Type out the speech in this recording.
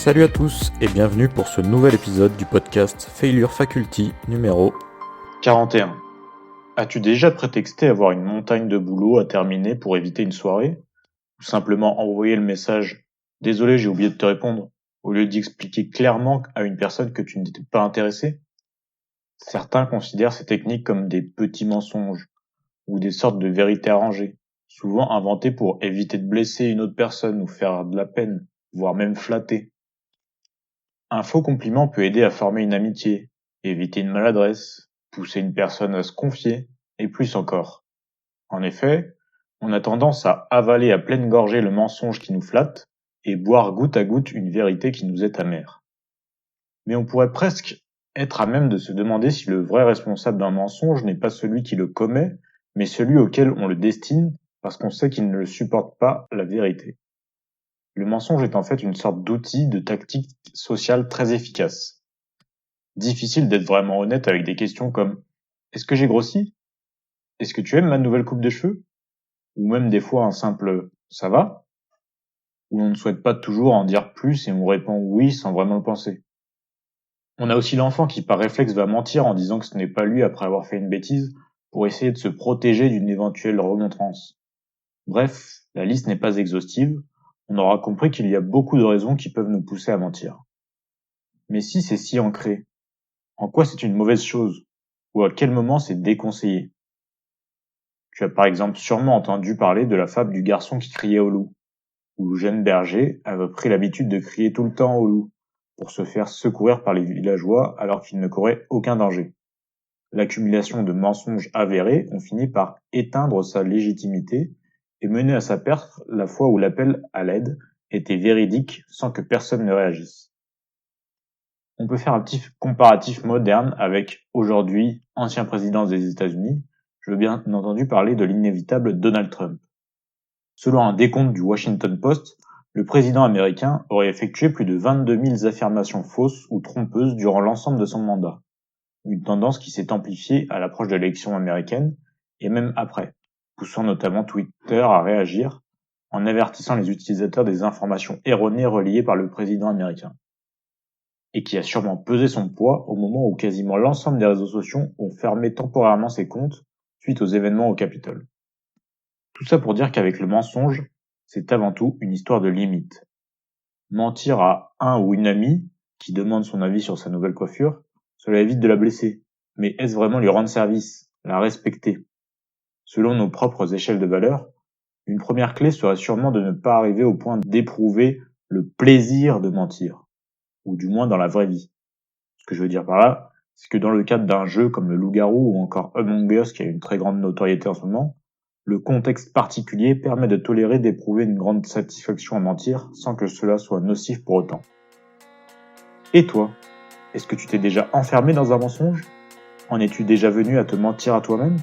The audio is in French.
Salut à tous et bienvenue pour ce nouvel épisode du podcast Failure Faculty numéro 41. As-tu déjà prétexté avoir une montagne de boulot à terminer pour éviter une soirée? Ou simplement envoyer le message « Désolé, j'ai oublié de te répondre » au lieu d'expliquer clairement à une personne que tu n'étais pas intéressé? Certains considèrent ces techniques comme des petits mensonges ou des sortes de vérités arrangées, souvent inventées pour éviter de blesser une autre personne ou faire de la peine, voire même flatter. Un faux compliment peut aider à former une amitié, éviter une maladresse, pousser une personne à se confier, et plus encore. En effet, on a tendance à avaler à pleine gorgée le mensonge qui nous flatte, et boire goutte à goutte une vérité qui nous est amère. Mais on pourrait presque être à même de se demander si le vrai responsable d'un mensonge n'est pas celui qui le commet, mais celui auquel on le destine, parce qu'on sait qu'il ne le supporte pas, la vérité. Le mensonge est en fait une sorte d'outil de tactique sociale très efficace. Difficile d'être vraiment honnête avec des questions comme « Est-ce que j'ai grossi ? Est-ce que tu aimes ma nouvelle coupe de cheveux ?» ou même des fois un simple « Ça va ?» où on ne souhaite pas toujours en dire plus et on répond « oui » sans vraiment le penser. On a aussi l'enfant qui par réflexe va mentir en disant que ce n'est pas lui après avoir fait une bêtise pour essayer de se protéger d'une éventuelle remontrance. Bref, la liste n'est pas exhaustive, on aura compris qu'il y a beaucoup de raisons qui peuvent nous pousser à mentir. Mais si c'est si ancré, en quoi c'est une mauvaise chose? Ou à quel moment c'est déconseillé? Tu as par exemple sûrement entendu parler de la fable du garçon qui criait au loup, où le jeune berger avait pris l'habitude de crier tout le temps au loup, pour se faire secourir par les villageois alors qu'il ne courait aucun danger. L'accumulation de mensonges avérés ont fini par éteindre sa légitimité et mener à sa perte la fois où l'appel à l'aide était véridique sans que personne ne réagisse. On peut faire un petit comparatif moderne avec, aujourd'hui, ancien président des États-Unis. Je veux bien entendu parler de l'inévitable Donald Trump. Selon un décompte du Washington Post, le président américain aurait effectué plus de 22 000 affirmations fausses ou trompeuses durant l'ensemble de son mandat. Une tendance qui s'est amplifiée à l'approche de l'élection américaine et même après, poussant notamment Twitter à réagir en avertissant les utilisateurs des informations erronées relayées par le président américain. Et qui a sûrement pesé son poids au moment où quasiment l'ensemble des réseaux sociaux ont fermé temporairement ses comptes suite aux événements au Capitole. Tout ça pour dire qu'avec le mensonge, c'est avant tout une histoire de limite. Mentir à un ou une amie qui demande son avis sur sa nouvelle coiffure, cela évite de la blesser. Mais est-ce vraiment lui rendre service, la respecter? Selon nos propres échelles de valeur, une première clé serait sûrement de ne pas arriver au point d'éprouver le plaisir de mentir, ou du moins dans la vraie vie. Ce que je veux dire par là, c'est que dans le cadre d'un jeu comme le Loup-garou ou encore Among Us qui a une très grande notoriété en ce moment, le contexte particulier permet de tolérer d'éprouver une grande satisfaction à mentir sans que cela soit nocif pour autant. Et toi, est-ce que tu t'es déjà enfermé dans un mensonge? En es-tu déjà venu à te mentir à toi-même?